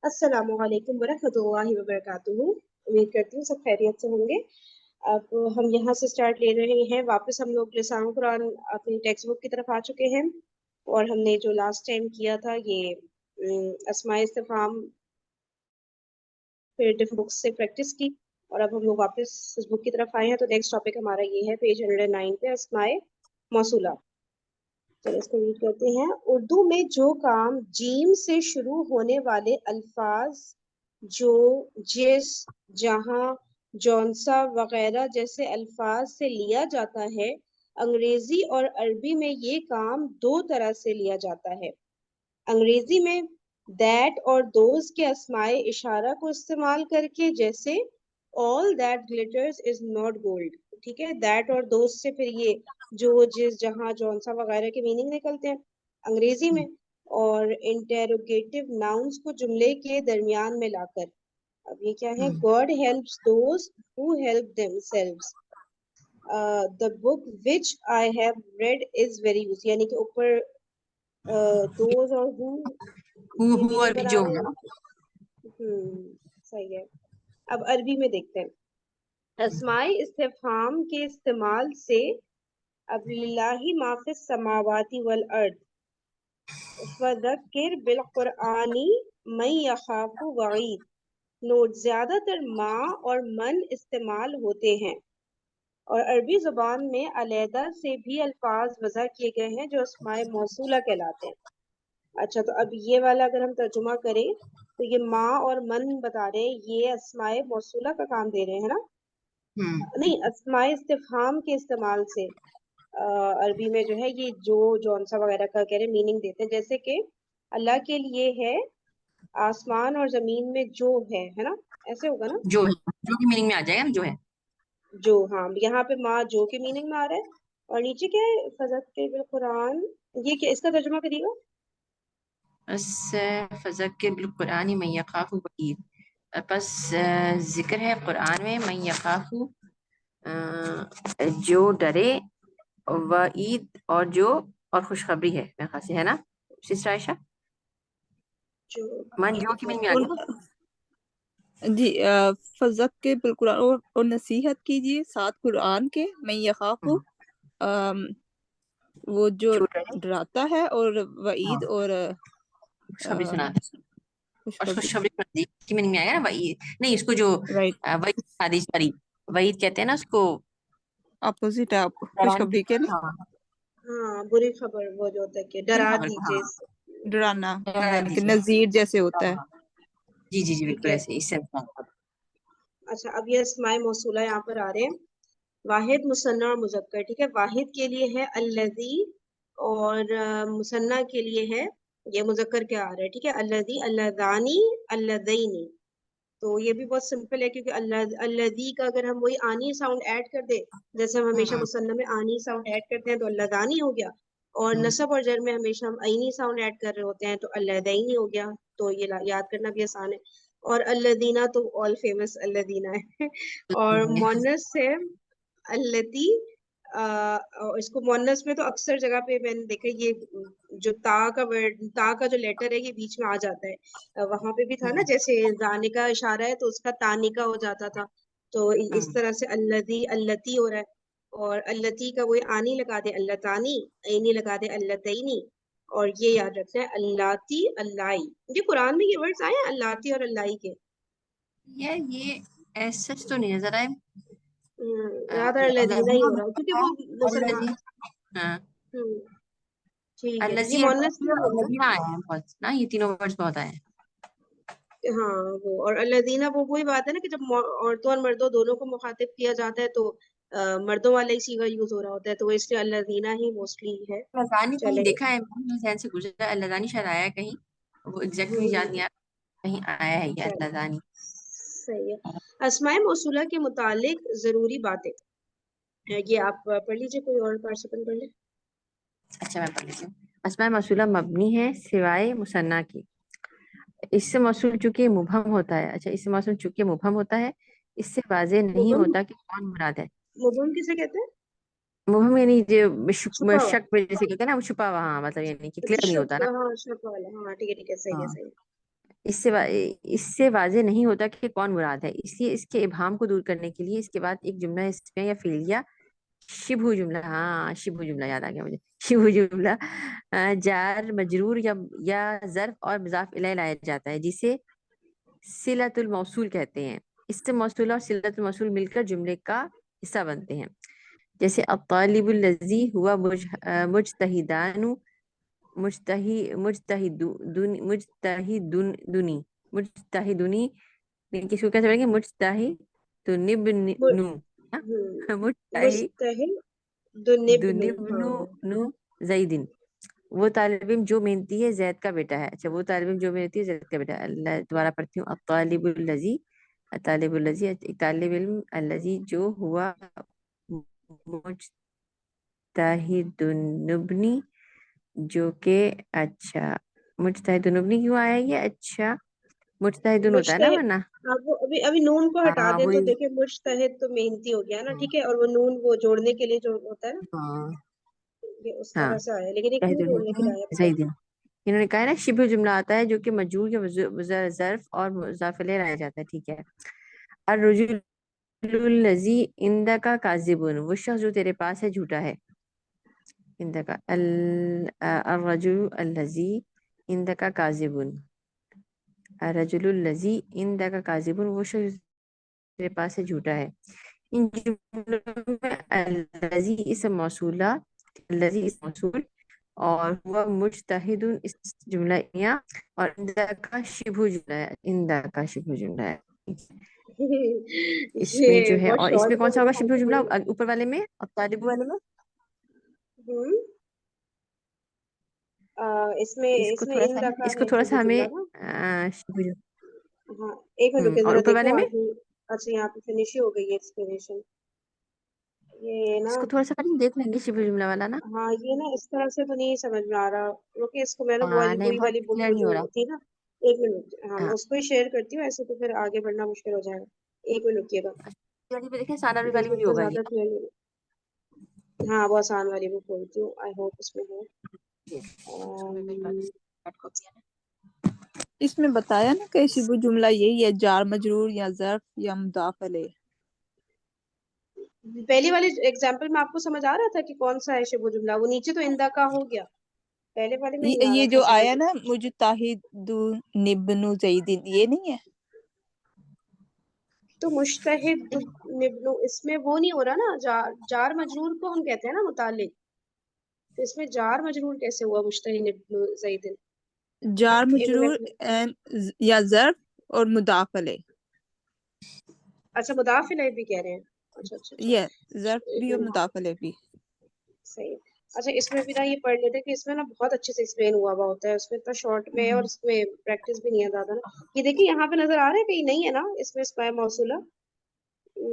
अस्सलाम वालेकुम वरहमतुल्लाहि वबरकातुहू। उम्मीद करती हूँ सब खैरियत से होंगे। अब हम यहाँ से स्टार्ट ले रहे हैं। वापस हम लोग लिसान कुरान अपनी टेक्स्ट बुक की तरफ आ चुके हैं और हमने जो लास्ट टाइम किया था ये अस्माए इस्तिफहाम फिर डिफरेंट बुक्स से प्रैक्टिस की और अब हम लोग वापस इस बुक की तरफ आए हैं। तो नेक्स्ट टॉपिक हमारा ये है पेज 109 पे अस्माए मौसूला। चलो इसको रीड करते हैं। उर्दू में जो काम जीम से शुरू होने वाले अल्फाज जो, जिस, जहां, जौनसा वगैरह जैसे अल्फाज से लिया जाता है, अंग्रेजी और अरबी में ये काम दो तरह से लिया जाता है। अंग्रेजी में दैट और दोज के अस्माए इशारा को इस्तेमाल करके, जैसे all that glitters is not gold. ठीक है, दैट और दोज से फिर ये जो, जिस, जहां, जौन सा वगैरह के मीनिंग निकलते हैं अंग्रेजी में। और इंटेरोगेटिव नाउन्स को जुमले के दरमियान में लाकर, अब ये क्या है, God helps those who help themselves, the book which I have read is very use, यानी कि ऊपर दोज और हु ये हु मीनिंग और बना जो रहे है। हैं। सही है। अब अरबी में देखते हैं। अस्माए इस्तिफहाम के इस्तेमाल से, अब लिल्लाहि मा फिस समावाति वल अर्द फज़क्किर बिल कुरआनी मन यखाफु वईद। नोट, ज्यादातर माँ और मन इस्तेमाल होते हैं और अरबी जुबान में अलहदा से भी अल्फाज वज़ा किए गए हैं जो अस्माए मौसूला कहलाते हैं। अच्छा, तो अब ये वाला अगर हम तर्जुमा करें तो ये माँ और मन बता रहे हैं, ये अस्माए मौसूला का काम दे रहे हैं ना। नहीं, अस्माए इस्तिफहाम के इस्तेमाल से अरबी में जो है ये जो, जौन सा वगैरह का कह रहे मीनिंग देते हैं। जैसे कि अल्लाह के लिए है आसमान और जमीन में जो है ना, ऐसे होगा ना। जो है, जो की मीनिंग में आ जाएगा ना, जो है। जो, हाँ, यहाँ पे माँ जो के मीनिंग में आ रहा है और नीचे क्या है, फज़क्किर बिल कुरान, ये क्या, इसका तर्जुमा करिएगा। बस फज़क्किर बिल कुरानी मन यखाफु वईद। बस जिक्र है कुरान में मन यखाफु, जो डरे, वईद और जो, और खुशखबरी है मेरे ख्याल से, है ना सिस्टर आयशा? जो, मन जो की मीनिंग में आ और जाएगा। जी, फज़क्किर बिल कुरान, और नसीहत कीजिए साथ कुरान के, मैं यखाफु, वो जो जो डरे डराता है, और वईद और खुशखबरी अ, सुनाते हैं। और खुशखबरी। खुशखबरी की मीनिंग में आएगा ना, वईद नहीं, इसको जो राइट, वईद शादी सॉरी वईद कहते हैं ना उसको, अपोजिट है आप डराने। खुशखबरी के लिए, हाँ, हाँ, बुरी खबर वो जो होता है कि बुरी डरा खबर को, दीजिए हाँ, डराना, डरा यानी कि दीजिए। नजीर जैसे होता है। हाँ, जी जी जी, ठीक बिल्कुल है। ऐसे इससे अच्छा, अब ये अस्माए मौसूला यहाँ पर आ रहे हैं। वाहिद, मुसन्ना और मुजक्कर। ठीक है, वाहिद के लिए है अल्लज़ी और मुसन्ना के लिए है, ये मुजक्कर क्या आ रहा है, ठीक है, अल्लज़ी, अल्लज़ानी, अल्लज़ैनी। तो ये भी बहुत सिंपल है क्योंकि अल्लज़ी का अगर हम वही आनी साउंड ऐड कर दे, जैसे हम हमेशा मुसन्ना में आनी साउंड ऐड करते हैं तो अल्लज़ानी हो गया, और नसब और जर में हमेशा हम ऐनी साउंड ऐड कर रहे होते हैं तो अल्लज़ैनी हो गया। तो ये याद करना भी आसान है। और अल्लज़ीना तो ऑल फेमस अल्लज़ीना है और मोनस है अल्लती। और इसको मोनस में तो अक्सर जगह पे मैंने देखा ये जो ता का वर्ड, ता का जो लेटर है ये बीच में आ जाता है। वहां पे भी था ना, जैसे जाने का इशारा है तो उसका तानिका हो जाता था। तो इस तरह से अल्लती अल्लती हो रहा है। और अल्लती का वही आनी लगा दे अल्लतानी, ऐनी लगा दे अल्लतैनी। और ये याद रखना है अल्लाती अल्लाई। ये कुरान में ये वर्ड्स आए हैं अल्लाती और अल्लाई के। ये ऐसा तो नहीं नजर आए। ज्यादा लदीना ही हो रहा है क्योंकि वो मुसलमान। अल्लज़ी, हाँ, हम्म, ठीक है, ये अल्लज़ी मोनस में होगा। अल्लज़ीना आए हैं बहुत ना, ये तीनों वर्ड्स बहुत आए हैं। हाँ, वो और अल्लदीना वो वही बात है ना कि जब औरतों और मर्दों दोनों को मुखातिब किया जाता है तो मर्दों वाला ही सीगा यूज हो रहा होता है, तो वो इसलिए अल्लदीना ही मोस्टली है। अल्लज़ानी कहीं चले। देखा है, मेरे ज़हन से गुजरा, अल्लज़ानी शायद आया है कहीं, वो एग्जैक्ट मुझे याद नहीं आ रहा, कहीं आया है ये चलो, अल्लज़ानी। सही है। अस्माए मौसूला के मुतालिक जरूरी बातें, ये आप पढ़ लीजिए, कोई और पार्टिसिपेंट पढ़ ले। अच्छा, मैं पढ़ लेती हूँ। अस्माए मौसूला मबनी है सिवाय मुसन्ना की। इससे मौसूल चूंकि मुबहम होता है, अच्छा, इससे मौसूल चूंकि मुबहम होता है, इससे वाज़ेह नहीं मुबम, होता कि कौन मुराद है। मुबम किसे कहते हैं? मुबहम यानी जो छुपा हुआ, शक पे जैसे कहते हैं ना, वो छुपा हुआ, हाँ मतलब यानी कि अच्छा क्लियर नहीं होता शुक्र, ना। हाँ शुक्र वाला, हाँ ठीक है सही है हाँ, सही है। इससे वाजे नहीं होता कि कौन मुराद है, इसलिए इसके इबहाम को दूर करने के लिए इसके बाद एक जुमला इस्मिया या फिलिया, शिबहु जुमला, हाँ शिबहु जुमला याद आ गया मुझे, शिबहु जुमला जार मजरूर या ज़र्फ और मुज़ाफ इलैह लाया जाता है, जिसे सिलतुल मौसूल कहते हैं। इस्म मौसूल और सिलतुल मौसूल मिलकर जुमले का हिस्सा बनते हैं। जैसे अत्तालिबुल लज़ी हुआ मुजतहिदानु, मुजतहिदुनी, मुजतहिदुनी, लेकिन किसको कैसे पढ़ेंगे, मु- मुजतहिदुनिब्नु, हाँ? मुस्तहिल दुनिब्नु, मुजतहिदुनिब्नु हाँ। नु ज़ैदिन, वो तालिब इल्म जो मेहनती है जैद का बेटा है। अच्छा, वो तालिब इल्म जो मेहनती है जैद का बेटा है। अल्लाह दोबारा पढ़ती हूँ, अत्तालिबुल लज़ी एक तालिब इल्म, अल्लज़ी जो हुआ मुजतहिदुनिब्नी, जो के, अच्छा मुजतहिदुनिब्नी क्यों आया ये, अच्छा मुजतहिदुन होता है ना मुजतहिद, वरना। आप वो अभी नून को हटा हाँ दें तो वही। देखिए मुजतहिद तो मेहनती हो गया ना, हाँ ठीक है, और वो नून वो जोड़ने के लिए जो होता है ना, हाँ ये उस हाँ, तरह से आया, लेकिन ये क्यों जोड़ने के लिए आया पता सही नहीं। दिन। इन्होंने कहा है ना, शिबह जुमला आता है जो कि मजरूर या ज़र्फ और मुज़ाफ इलैह लाया जाता है, ठीक है। अर्रजुलुल्लज़ी इंदका काज़िबुन, वो शख्स जो तेरे पास है झूठा है। इंदका अर्रजुलु अल्लज़ी इंदका काज़िबुन, अर्रजुलुल्लज़ी इंदका काज़िबुन, वो शख्स तेरे पास है झूठा है। इन जुमलों में अल्लज़ी इस्म मौसूला, अल्लज़ी इस्म मौसूल, और हुआ मुजतहिदुन इस जुमला इया, और इंदा का शिबहु जुमला है, इंदा का शिबहु जुमला है। इसमें जो ये है, बहुत और शॉर्ट इसमें कौन सा कोड होगा है, शिबहु जुमला, हम्म। ऊपर वाले में और तालिब वाले में। इसमें इसको इसमें थोड़ा सा इन हमें, दका है शिबु हमें जुमला ना। शिबहु हाँ, एक मिनट रुकिए और जरा ऊपर देखूं वाले में आगे। अच्छा यहाँ पे फिनिश ही हो गई है एक्सप्लेनेशन, ये ना। इसको थोड़ा सा पहले देख लेंगे शिबहु जुमला वाला ना। हाँ ये ना इस तरह से तो नहीं समझ में आ रहा, रुकिए इसको मैं ना वो हाँ वाली नहीं, वही बहुत वाली बुक क्लियर नहीं जो हो रहा। थी ना, एक मिनट, हाँ मैं हाँ, उसको ही शेयर करती हूँ, ऐसे तो फिर आगे बढ़ना मुश्किल हो जाएगा। एक मिनट रुकिएगा, वाली पे देखें, साना वाली इसमें भी तो होगा ये। ज्यादा क्लियर। हाँ वो आसान वाली बुक खोलती हूँ, आई होप इसमें हो। इसमें बताया ना कि शिबु जुमला यही है, जार मजरूर या ज़र्फ या मुदाफ अलैह। पहली वाली एग्जाम्पल में आपको समझ आ रहा था कि कौन सा है शिबु जुमला, वो नीचे तो इंदा का हो गया, पहले वाले में नहीं आ रहा ये था जो समझ। आया ना मुजतहिदुनिब्नु ज़ैदिन, ये नहीं है। तो मुश्तहिद निब्नु, इसमें वो नहीं हो रहा ना, जार मजरूर को हम कहते हैं ना मुतालिक, तो इसमें जार मजरूर कैसे हुआ मुश्तहिद निब्नु जैदिन। जार एक मजरूर मिनट, या ज़र्फ और मुदाफ अलैह। अच्छा मुदाफ इलैह भी कह रहे हैं, अच्छा अच्छा अच्छा, ये ज़र्फ एक भी और मिनट, मुदाफ अलैह भी। सही है। अच्छा इसमें भी ना ये पढ़ लेते हैं कि इसमें ना बहुत अच्छे से एक्सप्लेन हुआ होता है, उसमें इतना शॉर्ट में है और इसमें प्रैक्टिस भी नहीं है ज्यादा ना। ये देखिए यहाँ पे नजर आ रहा है कहीं, नहीं है ना इसमें इस्माए मौसूला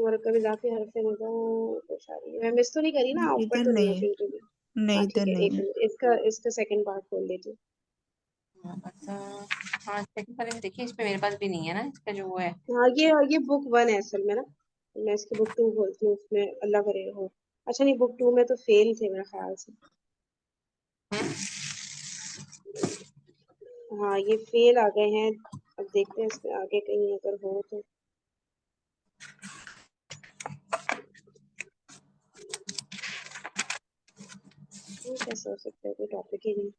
और कभी जाके हरफ निदा मैं मिस तो नहीं करी ना, ऊपर इधर तो नहीं है नहीं है, कहीं पे भी। नहीं हाँ इधर ठीक है, नहीं एक है। मिनट, इसका इसका सेकंड पार्ट खोल लेती हूँ। अच्छा, हाँ सेकंड वाले में देखिए, इसमें मेरे पास भी नहीं है ना इसका जो वो है। हाँ ये बुक वन है असल में ना, मैं इसकी बुक टू बोलती हूँ, उसमें अल्लाह करे हो। अच्छा नहीं, बुक टू में तो फेल थे मेरे ख्याल से। हाँ ये फेल आ गए हैं, अब देखते हैं इसमें आगे कहीं अगर हो तो। ये कैसे हो सकता है, कोई टॉपिक ही नहीं।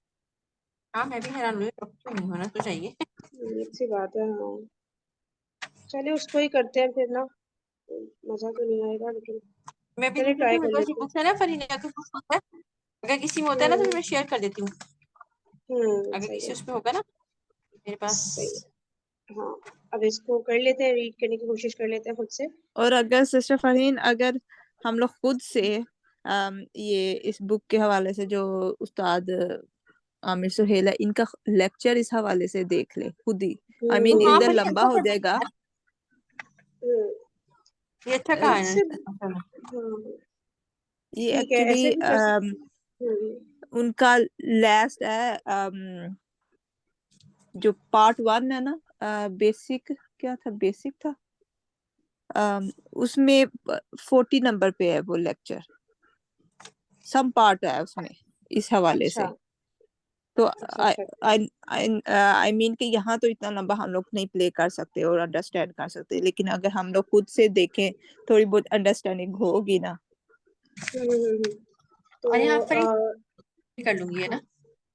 हाँ मैं भी हैरान हुई, डॉक्टर नहीं होना तो चाहिए। ये सी बात है, हाँ चलिए उसको ही करते हैं फिर ना, मजा तो नहीं आएगा लेकिन मैं भी चलिए देख लेती ट्राई हूँ, कर मेरे पास ये लेते हैं। बुक्स है ना, फरीना की बुक्स होता है, अगर किसी में होता है ना तो फिर मैं शेयर कर देती हूँ, अगर सही किसी है, उसमें होगा ना मेरे पास। सही है। हाँ अब इसको कर लेते हैं, रीड करने की कोशिश कर लेते हैं खुद से। और अगर सिस्टर फरहीन, अगर हम लोग खुद से ये इस बुक के हवाले से जो उस्ताद आमिर सुहेल है, इनका लेक्चर इस हवाले से देख ले खुद ही, आई तो मीन हाँ इधर फरीना, लंबा अच्छा हो कर जाएगा। देंगे, हम्म, ये अच्छा कहा है इससे, इन्होंने। हाँ ये ठीक है, एक्चुअली ऐसे भी कर सकते। उनका लास्ट है, जो पार्ट वन है ना, बेसिक क्या था, बेसिक था, उसमें 40 नंबर पे है वो लेक्चर। सम पार्ट है उसमें इस हवाले से। अच्छा तो अच्छा अच्छा आई मीन कि यहाँ तो इतना लंबा हम लोग नहीं प्ले कर सकते और अंडरस्टैंड कर सकते, लेकिन अगर हम लोग खुद से देखें थोड़ी बहुत अंडरस्टैंडिंग होगी ना। तो और यहाँ पर कर लूंगी, है ना?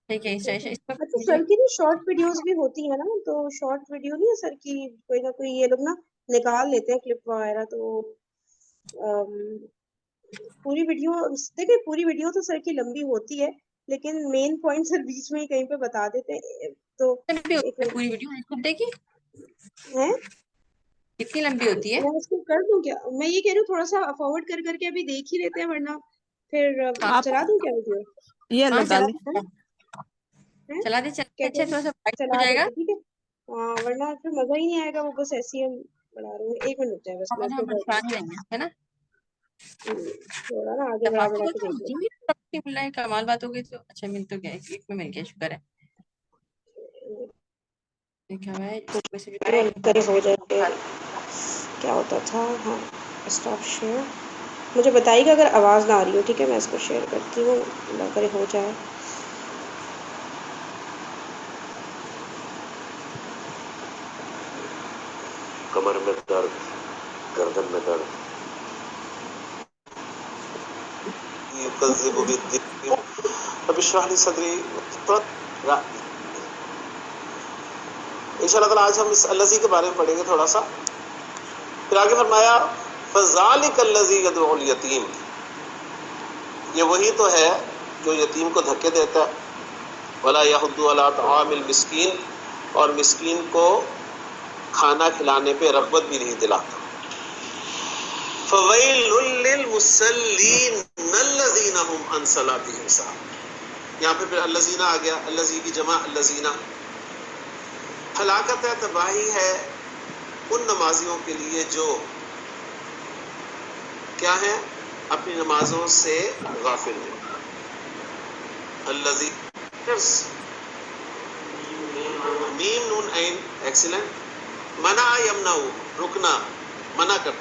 ठीक है, इसका अच्छा मुझे सर की ना शॉर्ट वीडियोस भी होती है ना, तो शॉर्ट वीडियो नहीं है सर की, कोई ना कोई ये लोग ना निकाल लेते हैं क्लिप वगैरह, तो पूरी वीडियो देखिए, पूरी वीडियो तो सर की लंबी होती है, लेकिन मेन पॉइंट सर बीच में ही कहीं पे बता देते हैं, तो लंबी एक होती है मिनट पूरी वीडियो खूब देखी, है। कितनी लंबी होती है? मैं उसको कर दूं क्या? मैं ये कह रही हूँ थोड़ा सा फॉरवर्ड कर करके अभी देख ही लेते हैं, वरना फिर आप चला दूं क्या वीडियो? ये हाँ लगा चला ले। दे, हैं चला दे, चला दे, क्या कह अच्छा रही? थोड़ा सा वाइट हो चला जाएगा। देते ठीक है। हाँ वरना फिर मजा ही नहीं आएगा, वो बस ऐसे ही हम बना रहे हैं। एक मिनट रुक जाए बस, मैं हम उसको कर परेशान ही रहेंगे, है ना? थोड़ा ना आगे बढ़ा आपको बढ़ा के तो देख मिल रहा है, कमाल बात हो गई। तो अच्छा मिल तो गया, एक में मिल गया, शुक्र है। लो, देखा है तो वैसे भी करीब हो जाए फिर क्या होता था। हाँ स्टॉप शेयर, मुझे बताइएगा अगर आवाज़ ना आ रही हो, ठीक है? मैं इसको शेयर करती हूँ, अल्लाह करे हो जाए। कमर में दर्द, गर्दन में दर्द, युकज़्ज़िबु बिद्दीन, रब्बि इश्रह ली सदरी। इंशाअल्लाह ताला आज हम इस अल्लज़ी के बारे में पढ़ेंगे थोड़ा सा। फिर आगे फरमाया फ़ज़ालिकल्लज़ी यदउल यतीम, ये वही तो है जो यतीम को धक्के देता है, वला यहुद्दु अला तआमिल मिस्कीन, और मिस्कीन को खाना खिलाने पे रग़बत भी नहीं दिलाता। फ़वैलुल लिल मुसल्लीन अल्लज़ीना हुम अन सलातिहिम साहून, यहाँ पे फिर अल्लज़ीना आ गया, अल्लज़ी की जमा अल्लज़ीना। हलाकत है, तबाही है उन नमाजियों के लिए जो क्या है, अपनी नमाजों से गाफिल है। अल्लज़ी मीम नून ऐन, एक्सीलेंट। मना यमनाऊ, रुकना, मना कर।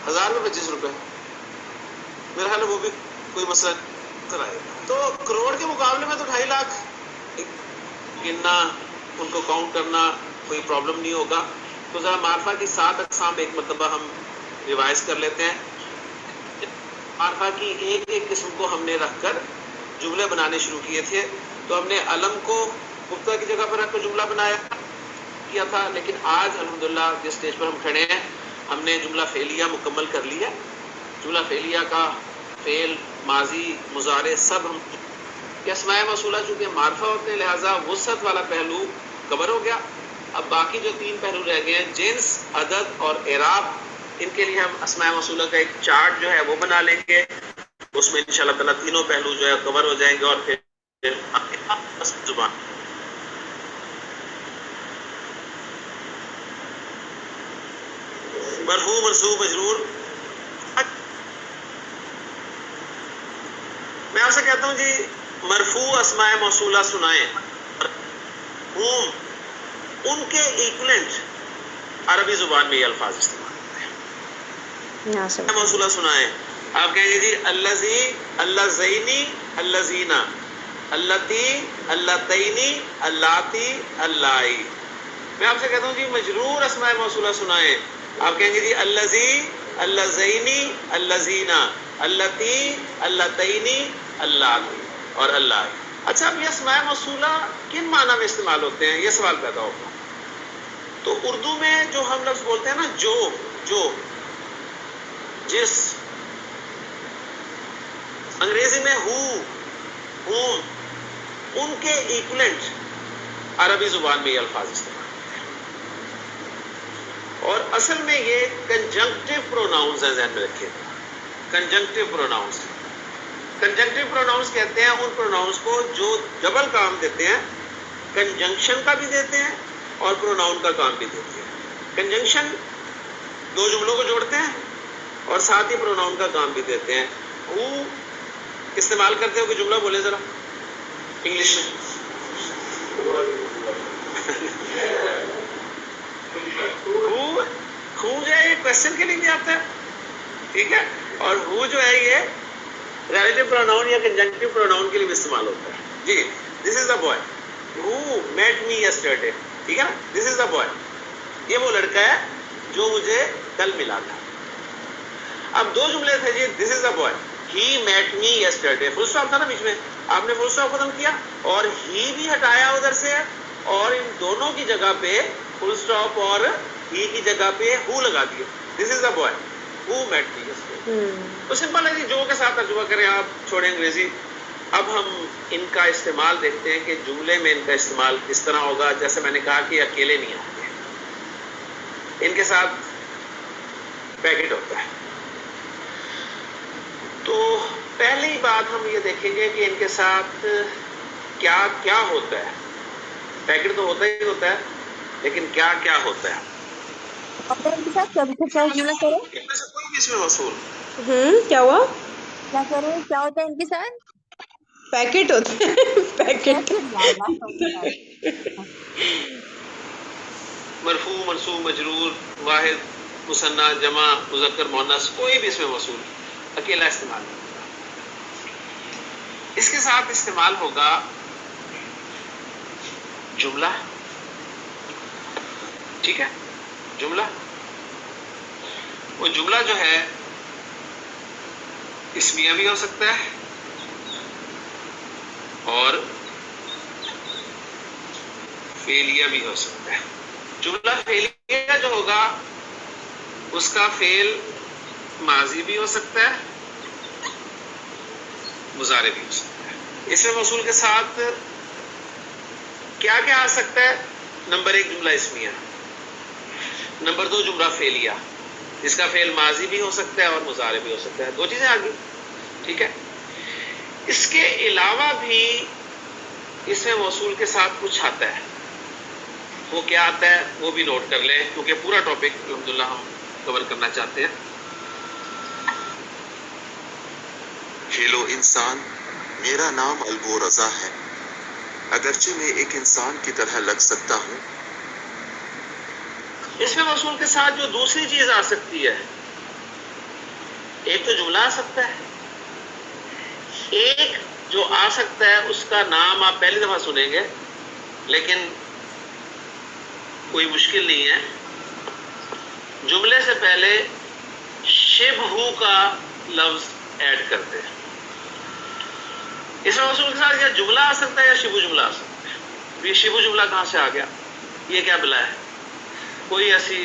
1000 में 25 रुपए, मेरा ख्याल है वो भी कोई मसला आएगा। तो करोड़ के मुकाबले में तो 2.5 लाख गिनना, उनको काउंट करना कोई प्रॉब्लम नहीं होगा। तो जरा मार्फा की 7 अक़साम एक मरतबा हम रिवाइज कर लेते हैं। मार्फा की एक एक किस्म को हमने रखकर जुमले बनाने शुरू किए थे। तो हमने अलम को मुब्तदा की जगह पर रखकर जुमला बनाया किया था, लेकिन आज अल्हम्दुलिल्लाह जिस स्टेज पर हम खड़े हैं, हमने जुमला फेलिया मुकम्मल कर लिया। जुमला फेलिया का फेल, माजी, मुजारे सब हम, अस्माए मौसूला चूंकि मार्फा होते हैं लिहाजा वुसअत वाला पहलू कवर हो गया। अब बाकी जो 3 पहलू रह गए हैं, जिन्स, अदद और एराब, इनके लिए हम अस्माए मौसूला का एक चार्ट जो है वो बना लेंगे। उसमें इंशाअल्लाह ताला तीनों पहलू जो है कवर हो जाएंगे। और फिर जुबान मरफू, मरसूब, मजरूर। मैं आपसे कहता हूँ जी, मरफू अस्माए मौसूला सुनाएं, उनके इक्वलेंट अरबी जुबान में ये अल्फाज इस्तेमाल करते हैं। मौसूला सुनाएं, आप कहेंगे जी अल्लज़ी, अल्लज़ैनी, अल्लज़ीना, अल्लती, अल्लतैनी, अल्लाती, अल्लाई। मैं आपसे कहता हूँ जी मजरूर अस्माए मौसूला सुनाएं, आप कहेंगे जी अल्लज़ी, अल्लज़ैनी, अल्लज़ीना, अल्लती, अल्लतैनी, अल्लाती और अल्लाई। अच्छा, अब ये अस्माए मौसूला किन माना में इस्तेमाल होते हैं, ये सवाल पैदा होगा। तो उर्दू में जो हम लफ्ज़ बोलते हैं ना, जो, जिस, अंग्रेजी में हु, उनके इक्वलेंट अरबी जुबान में ये अल्फाज इस्तेमाल होते हैं। और असल में ये कंजंक्टिव प्रोनाउंस हैं, ध्यान में रखिएगा। कंजंक्टिव प्रोनाउंस, कंजंक्टिव प्रोनाउंस कहते हैं उन प्रोनाउंस को जो डबल काम देते हैं, कंजंक्शन का भी देते हैं और प्रोनाउन का काम भी देते हैं। कंजंक्शन 2 जुमलों को जोड़ते हैं और साथ ही प्रोनाउन का काम भी देते हैं। हु इस्तेमाल करते हो, कोई जुमला बोले जरा इंग्लिश में। हु जो है ये क्वेश्चन के लिए भी आता है, ठीक है, और हु जो है ये ریلیٹو پروناؤن یا کنجنکٹو پروناؤن کے لیے بھی استعمال ہوتا ہے. جی this is the boy who met me yesterday. ٹھیک ہے نا, دس از دا بوائے, یہ وہ لڑکا ہے جو مجھے کل ملا تھا. اب دو جملے تھے جی, this is the boy he met me yesterday, full stop تھا نا بیچ میں, آپ نے فل اسٹاپ ختم کیا اور ہی بھی ہٹایا ادھر سے, اور ان دونوں کی جگہ پہ فل اسٹاپ اور ہی کی جگہ پہ ہو لگا دیا. This is the boy who met me yesterday. تو سمپل ہے جی, جو کے ساتھ ترجمہ کریں آپ, چھوڑیں انگریزی. اب ہم ان کا استعمال دیکھتے ہیں کہ جملے میں ان کا استعمال کس طرح ہوگا. جیسے میں نے کہا کہ اکیلے نہیں آتے, ان کے ساتھ پیکٹ ہوتا ہے. تو پہلی بات ہم یہ دیکھیں گے کہ ان کے ساتھ کیا کیا ہوتا ہے. پیکٹ تو ہوتا ہی ہوتا ہے, لیکن کیا کیا ہوتا ہے. ان کے ساتھ جملہ کریں, کوئی بھی اس میں موصول. کیا ہوا؟ کیا کریں, کیا ہوتا ہے ان کے ساتھ؟ پیکٹ ہوتا ہے, پیکٹ. مرفوع, منصوب, مجرور, واحد, مثنیٰ, جمع, مذکر, مؤنث, کوئی بھی اس میں موصول اکیلا استعمال نہیں ہوگا. اس کے ساتھ استعمال ہوگا جملہ. ٹھیک ہے, جملہ. وہ جملہ جو ہے اسمیہ بھی ہو سکتا ہے اور فعلیہ بھی ہو سکتا ہے. جملہ فعلیہ جو ہوگا اس کا فعل ماضی بھی ہو سکتا ہے, مضارع بھی ہو سکتا ہے. اس میں موصول کے ساتھ کیا کیا آ سکتا ہے؟ نمبر 1 جملہ اسمیہ, نمبر 2 جملہ فعلیہ, جس کا فعل ماضی بھی ہو سکتا ہے اور مضارع بھی ہو سکتا ہے. 2 چیزیں آ گئی. ٹھیک ہے. اس کے علاوہ بھی اس میں موصول کے ساتھ کچھ آتا ہے. وہ کیا آتا ہے وہ بھی نوٹ کر لیں, کیونکہ پورا ٹاپک الحمدللہ ہم کور کرنا چاہتے ہیں. ہیلو انسان, میرا نام البو رضا ہے. اگرچہ میں ایک انسان کی طرح لگ سکتا ہوں. اس میں موصول کے ساتھ جو دوسری چیز آ سکتی ہے, ایک تو جملہ آ سکتا ہے, ایک جو آ سکتا ہے اس کا نام آپ پہلی دفعہ سنیں گے, لیکن کوئی مشکل نہیں ہے. جملے سے پہلے شبہ کا لفظ ایڈ کرتے ہیں. اس میں موصول کے ساتھ یا جملہ آ سکتا ہے یا شبہ جملہ آ سکتا ہے. یہ شبہ جملہ کہاں سے آ گیا؟ یہ کیا بلا ہے؟ کوئی ایسی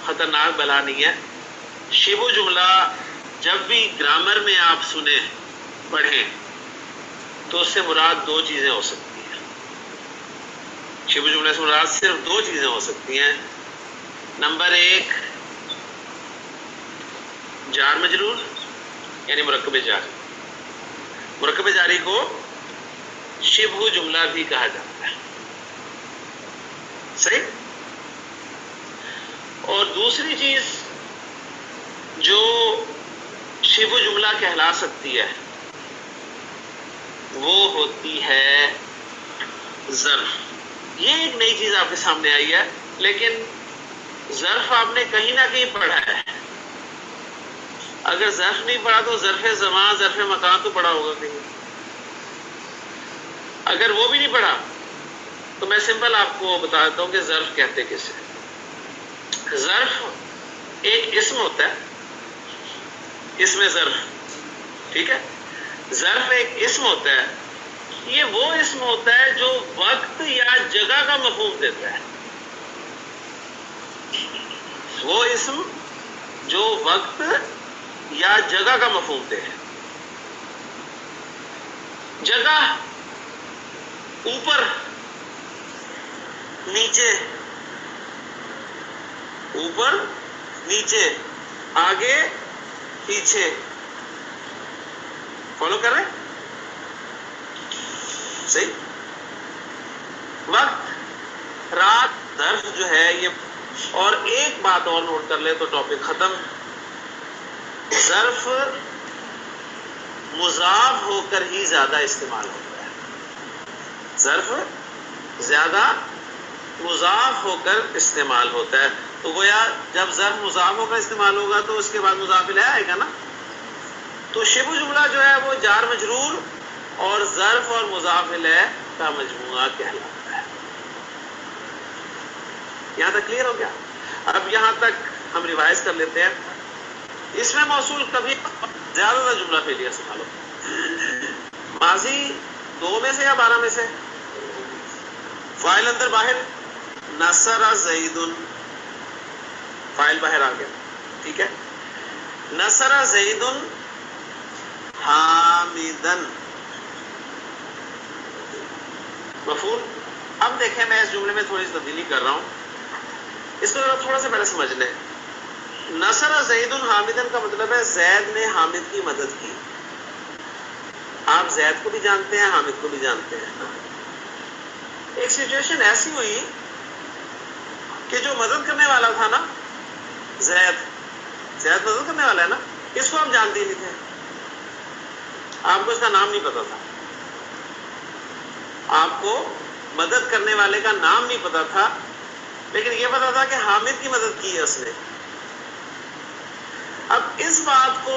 خطرناک بلا نہیں ہے. شبہ جملہ جب بھی گرامر میں آپ سنیں پڑھیں تو اس سے مراد 2 چیزیں ہو سکتی ہیں. شبہ جملے سے مراد صرف 2 چیزیں ہو سکتی ہیں. نمبر 1 جار مجرور, یعنی مرکب جاری. مرکب جاری کو شبہ جملہ بھی کہا جاتا ہے. صحیح. اور دوسری چیز جو شبہ جملہ کہلا سکتی ہے وہ ہوتی ہے ظرف. یہ ایک نئی چیز آپ کے سامنے آئی ہے, لیکن ظرف آپ نے کہیں نہ کہیں پڑھا ہے. اگر ظرف نہیں پڑھا تو ظرف زمان, ظرف مکان تو پڑھا ہوگا کہیں. اگر وہ بھی نہیں پڑھا تو میں سمپل آپ کو بتا دیتا ہوں کہ ظرف کہتے کسے. ظرف ایک اسم ہوتا ہے, اسم ظرف. ٹھیک ہے. ظرف ایک اسم ہوتا ہے. یہ وہ اسم ہوتا ہے جو وقت یا جگہ کا مفہوم دیتا ہے. وہ اسم جو وقت یا جگہ کا مفہوم دے. جگہ اوپر نیچے, اوپر نیچے, آگے پیچھے. فالو کر رہے؟ صحیح. وقت, رات, ظرف جو ہے یہ. اور ایک بات اور نوٹ کر لیں تو ٹاپک ختم. ظرف مضاف ہو کر ہی زیادہ استعمال ہوتا ہے. ظرف زیادہ مضاف ہو کر استعمال ہوتا ہے. تو گویا جب ظرف مضاف ہو کر استعمال ہوگا تو اس کے بعد مضاف الیہ آئے گا نا. تو شبہ جملہ جو ہے وہ جار مجرور اور ظرف اور مضاف الیہ کا مجموعہ کہلاتا ہے. یہاں تک کلیئر ہو گیا؟ اب یہاں تک ہم ریوائز کر لیتے ہیں. اس میں موصول کبھی زیادہ تر جملہ فعلیہ استعمال ہوتا ہے. ماضی 2 میں سے یا 12 میں سے؟ فاعل اندر باہر، نصر زید، فاعل باہر آ گیا. ٹھیک ہے. نصر زید حامدن، مفہوم؟ اب دیکھیں میں اس جملے میں تھوڑی سی تبدیلی کر رہا ہوں، اس کو تھوڑا سا پہلے سمجھ لیں. نصر زید حامدن کا مطلب ہے زید نے حامد کی مدد کی. آپ زید کو بھی جانتے ہیں، حامد کو بھی جانتے ہیں. ایک سچویشن ایسی ہوئی کہ جو مدد کرنے والا تھا نا، زید مدد کرنے والا ہے نا، اس کو ہم جانتے ہی نہیں تھے. آپ کو اس کا نام نہیں پتا تھا. آپ کو مدد کرنے والے کا نام نہیں پتا تھا، لیکن یہ پتا تھا کہ حامد کی مدد کی ہے اس نے. اب اس بات کو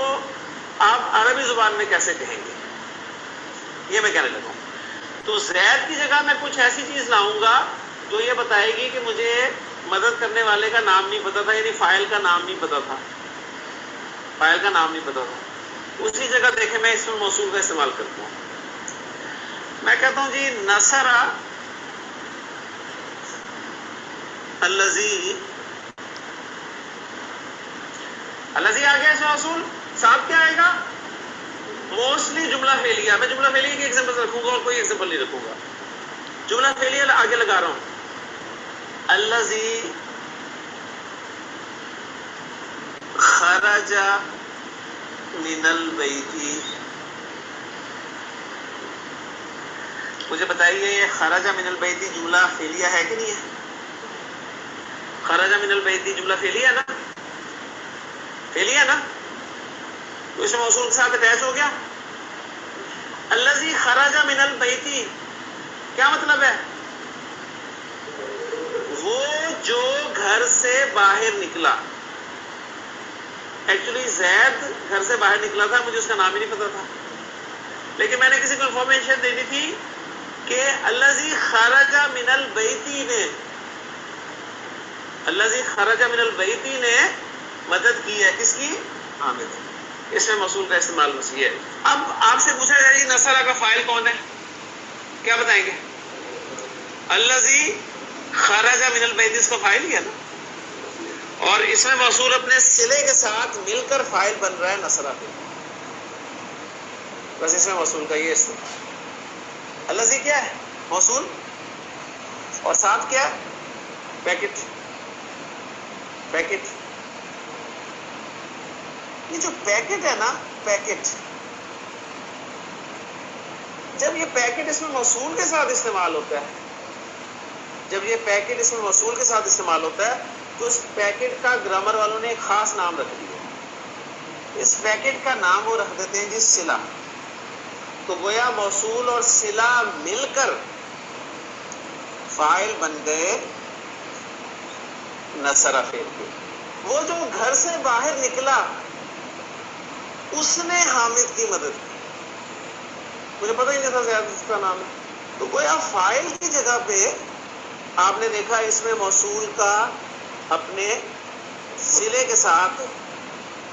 آپ عربی زبان میں کیسے کہیں گے، یہ میں کہنے لگا ہوں. تو زید کی جگہ میں کچھ ایسی چیز لاؤں گا جو یہ بتائے گی کہ مجھے مدد کرنے والے کا نام نہیں پتا تھا، یعنی فاعل کا نام نہیں پتا تھا. فاعل کا نام نہیں پتا تھا. اسی جگہ دیکھیں میں اس میں موصول کا استعمال کرتا ہوں. میں کہتا ہوں جی نصر الذی، الذی آ گیا اس میں موصول، ساتھ کیا آئے گا؟ موسٹلی جملہ فعلیہ. میں جملہ فعلیہ کی ایگزامپل رکھوں گا اور کوئی ایگزامپل نہیں رکھوں گا. جملہ فعلیہ آگے لگا رہا ہوں. الذی خرج من البیت. مجھے بتائیے یہ خرج من البیت جملہ فعلیہ ہے کہ نہیں ہے؟ خرج من البیت جملہ فعلیہ ہے نا؟ فعلیہ ہے نا؟ تو اس میں موصول کے ساتھ اٹیچ ہو گیا. الذی خرج من البیت کیا مطلب ہے؟ وہ جو گھر سے باہر نکلا. ایکچولی زید گھر سے باہر نکلا تھا، مجھے اس کا نام ہی نہیں پتا تھا، لیکن میں نے کسی کو انفارمیشن دینی تھی کہ الذی خرج من البیت نے، الذی خرج من البیت نے مدد کی ہے کس کی؟ حامد. اس میں موصول کا استعمال وسیع ہے. اب آپ سے پوچھا جائے گا نصرہ کا فاعل کون ہے، کیا بتائیں گے؟ الذی خرج من البیت اس کا فاعل ہی ہے نا، اور اس میں موصول اپنے صلے کے ساتھ مل کر فاعل بن رہا ہے نصرہ پہ. بس اس میں موصول کا یہ استعمال. الذی کیا ہے؟ موصول، اور ساتھ کیا ہے؟ پیکٹ. پیکٹ، یہ جو پیکٹ ہے نا، پیکٹ، جب یہ پیکٹ اس میں موصول کے ساتھ استعمال ہوتا ہے، جب یہ پیکٹ اس میں موصول کے ساتھ استعمال ہوتا ہے تو اس پیکٹ کا گرامر والوں نے ایک خاص نام رکھ دیا. اس پیکٹ کا نام وہ رکھ دیتے ہیں جی صلہ. تو گویا موصول اور صلہ مل کر فاعل بن گئے نصرہ فعل کے. وہ جو گھر سے باہر نکلا اس نے حامد کی مدد کی. مجھے پتہ ہی نہیں تھا زیادہ اس کا نام ہے. تو گویا فاعل کی جگہ پہ آپ نے دیکھا اس میں موصول کا اپنے صلے کے ساتھ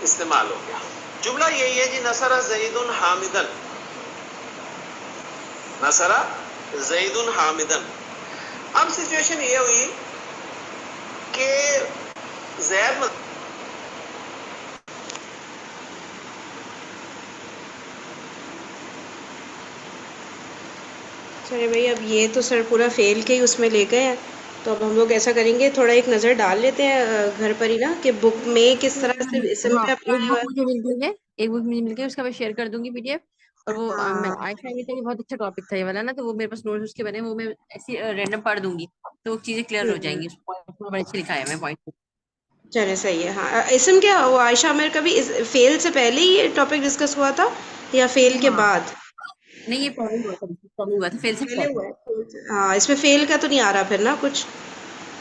استعمال ہو گیا. جملہ یہی ہے جی نصر زید حامدن، نصر زید حامدن. اب سچویشن یہ ہوئی کہ زید چلے بھائی، اب یہ تو سر پورا فیل کے ہی اس میں لے گئے ہیں، تو اب ہم لوگ ایسا کریں گے، تھوڑا ایک نظر ڈال لیتے ہیں گھر پر ہی نا کہ بک میں کس طرح سے اسم ہاں، پہ ایک اپنا بک مجھے مل گئی ہے، ایک بک مجھے مل گئی، اس کا میں شیئر کر دوں گی PDF. اور وہ عائشہ یہ کہ بہت اچھا ٹاپک تھا یہ والا نا، تو وہ میرے پاس نوٹس اس کے بنے، وہ میں ایسی رینڈم پڑھ دوں گی تو چیزیں کلیئر ہو جائیں گی. اس بڑے اچھے لکھا ہے میں پوائنٹ. چلے صحیح ہے. ہاں، اسم کیا وہ عائشہ عامر کا بھی فیل سے پہلے ہی یہ ٹاپک ڈسکس ہوا تھا یا فیل کے ہاں بعد؟ نہیں، یہ پہلے ہوا تھا، پہلے ہوا تھا، فیل سے پہلے پہلے. ہوا ہے. ہاں، اس میں فیل کا تو نہیں آ رہا پھر نا کچھ.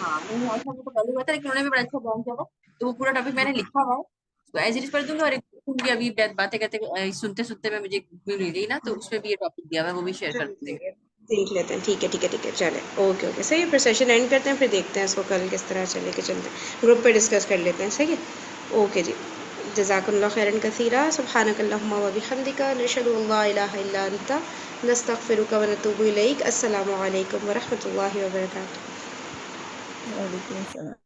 ہاں نہیں، عائشہ کو پہلے ہوا تھا، لیکن انہوں نے بھی بڑا اچھا بیان کیا تھا، تو وہ پورا ٹاپک میں نے لکھا ہوا ہے. تو ایز اٹ از پڑھ دوں گا، اور ایک بھی ابھی باتیں کرتے سنتے سنتے میں مجھے مل گئی نا، تو اس میں بھی یہ ٹاپک دیا ہوا ہے، وہ بھی شیئر کر دیں گے. دیکھ لیتے ہیں. ٹھیک ہے چلے. اوکے صحیح ہے. پھر سیشن اینڈ کرتے ہیں، پھر دیکھتے ہیں اس کو کل کس طرح چلے کے چلتے ہیں، گروپ پہ ڈسکس کر لیتے ہیں. صحیح ہے. اوکے جی. جزاکم اللہ خیرا کثیرا. سبحانک اللہم و بحمدک، نشہد ان لا الہ الا انت، نستغفرک و نتوب الیک. السلام علیکم و رحمۃ اللہ وبرکاتہ. وعلیکم السلام.